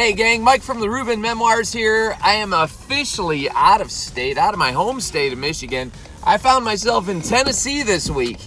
Hey gang, Mike from the Reuben Memoirs here. I am officially out of state, out of my home state of Michigan. I found myself in Tennessee this week,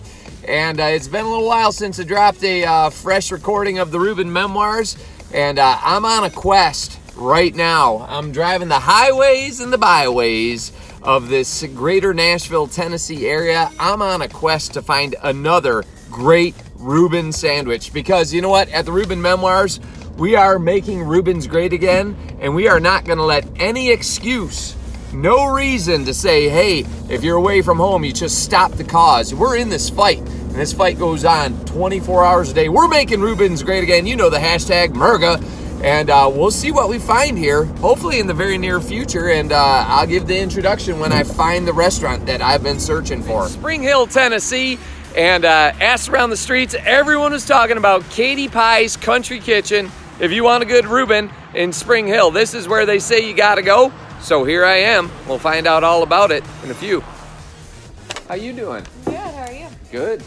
and it's been a little while since I dropped a fresh recording of the Reuben Memoirs, and I'm on a quest right now. I'm driving the highways and the byways of this greater Nashville, Tennessee area. I'm on a quest to find another great Reuben sandwich, because you know what? At the Reuben Memoirs, we are making Reubens great again, and we are not going to let any excuse, no reason to say, hey, if you're away from home, you just stop the cause. We're in this fight, and this fight goes on 24 hours a day. We're making Reubens great again. You know the hashtag MRGA, and we'll see what we find here, hopefully in the very near future, and I'll give the introduction when I find the restaurant that I've been searching for. Spring Hill, Tennessee, and asked around the streets, everyone was talking about Katiepie's Country Kitchen. If you want a good Reuben in Spring Hill, this is where they say you gotta go. So here I am. We'll find out all about it in a few. How you doing? Good, how are you? Good.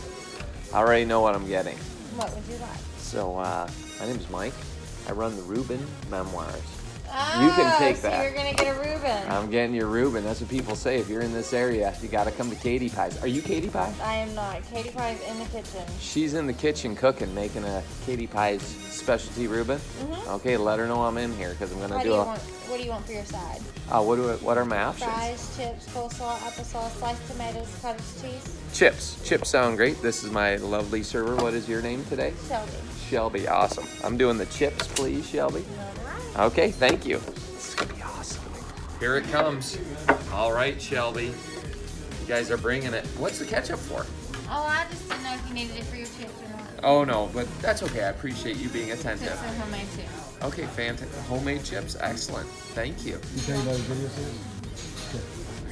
I already know what I'm getting. What would you like? So, my name's Mike. I run the Reuben Memoirs. You can take so that. You're gonna get a Reuben. I'm getting your Reuben. That's what people say. If you're in this area, you gotta come to Katiepie's. Are you Katiepie? I am not. Katiepie's in the kitchen. She's in the kitchen cooking, making a Katiepie's specialty Reuben. Mm-hmm. Okay, let her know I'm in here because I'm gonna do a. What do you want for your side? What are my options? Fries, chips, coleslaw, applesauce, sliced tomatoes, cottage cheese. Chips. Chips sound great. This is my lovely server. What is your name today? Shelby. Shelby. Awesome. I'm doing the chips, please, Shelby. Okay, thank you. This is gonna be awesome. Here it comes. All right, Shelby. You guys are bringing it. What's the ketchup for? Oh, I just didn't know if you needed it for your chips or not. Oh no, but that's okay. I appreciate you being attentive. Chips are homemade too. Okay, fantastic. Homemade chips, excellent. Thank you.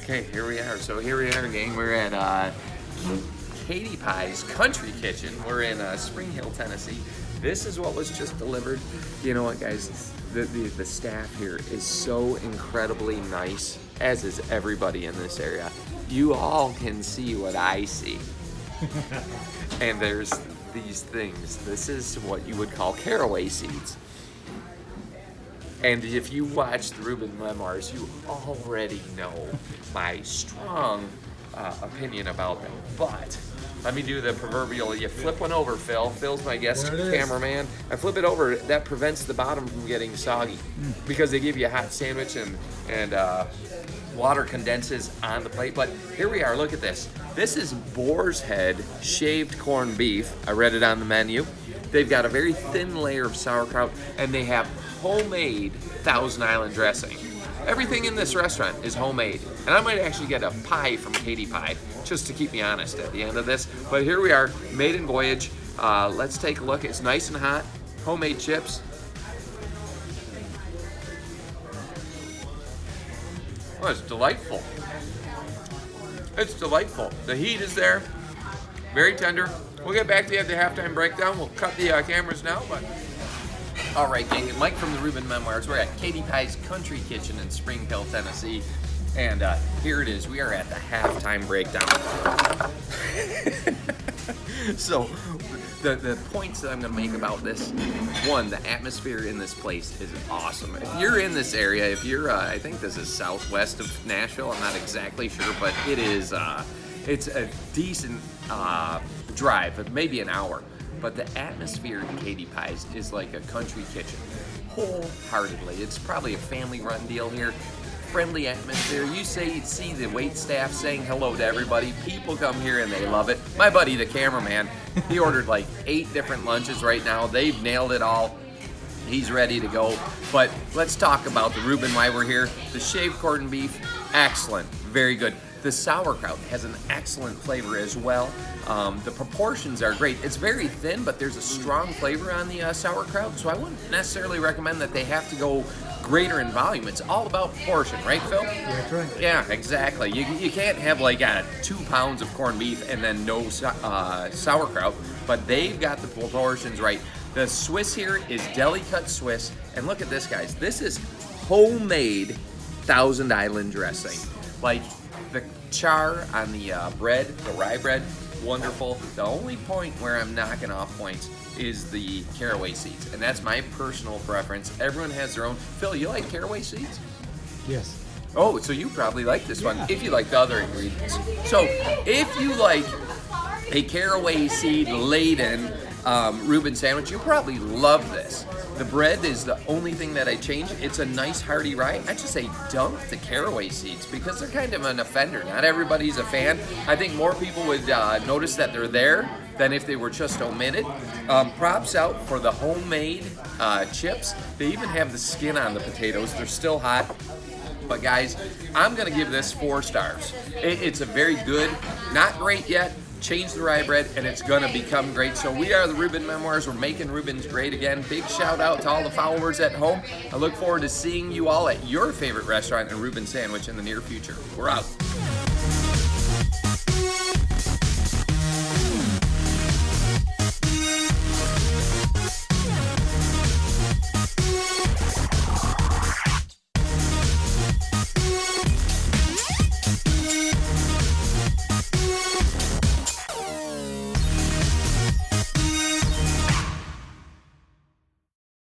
Okay, here we are. So here we are, gang. We're at Katiepie's Country Kitchen. We're in Spring Hill, Tennessee. This is what was just delivered. You know what, guys? The staff here is so incredibly nice, as is everybody in this area. You all can see what I see. And there's these things. This is what you would call caraway seeds. And if you watch the Reuben Memoirs, you already know my strong opinion about them. But let me do the proverbial, you flip one over, Phil. Phil's my guest cameraman. I flip it over, that prevents the bottom from getting soggy because they give you a hot sandwich and water condenses on the plate. But here we are, look at this. This is boar's head shaved corned beef. I read it on the menu. They've got a very thin layer of sauerkraut, and they have homemade Thousand Island dressing. Everything in this restaurant is homemade, and I might actually get a pie from Katiepie just to keep me honest at the end of this. But here we are, maiden voyage. Let's take a look. It's nice and hot. Homemade chips. Oh, it's delightful. It's delightful. The heat is there. Very tender. We'll get back to you at the halftime breakdown. We'll cut the cameras now, but. All right, gang. Mike from the Reuben Memoirs. We're at Katiepie's Country Kitchen in Spring Hill, Tennessee. And here it is. We are at the halftime breakdown. So, the points that I'm going to make about this, one, the atmosphere in this place is awesome. If you're in this area, if you're, I think this is southwest of Nashville, I'm not exactly sure, but it is, it's a decent drive, maybe an hour. But the atmosphere in Katiepie's is like a country kitchen, wholeheartedly. It's probably a family-run deal here. Friendly atmosphere. You see the wait staff saying hello to everybody. People come here and they love it. My buddy, the cameraman, he ordered like 8 different lunches right now. They've nailed it all. He's ready to go. But let's talk about the Reuben while we're here. The shaved corned beef, excellent, very good. The sauerkraut has an excellent flavor as well. The proportions are great. It's very thin, but there's a strong flavor on the sauerkraut, so I wouldn't necessarily recommend that they have to go greater in volume. It's all about proportion, right, Phil? Yeah, that's right. Yeah, exactly. You can't have like 2 pounds of corned beef and then no sauerkraut, but they've got the proportions right. The Swiss here is deli-cut Swiss, and look at this, guys. This is homemade Thousand Island dressing. Like, the char on the bread, the rye bread, wonderful. The only point where I'm knocking off points is the caraway seeds, and that's my personal preference. Everyone has their own. Phil, you like caraway seeds? Yes. Oh, so you probably like this one if you like the other ingredients. So if you like a caraway seed laden Reuben sandwich, you probably love this. The bread is the only thing that I change. It's a nice hearty rye. I just say dump the caraway seeds because they're kind of an offender. Not everybody's a fan. I think more people would notice that they're there than if they were just omitted. Props out for the homemade chips. They even have the skin on the potatoes. They're still hot. But guys, I'm gonna give this 4 stars. It's a very good, not great yet, change the rye bread, and it's gonna become great. So we are the Reuben Memoirs. We're making Reubens great again. Big shout out to all the followers at home. I look forward to seeing you all at your favorite restaurant and Reuben sandwich in the near future. We're out.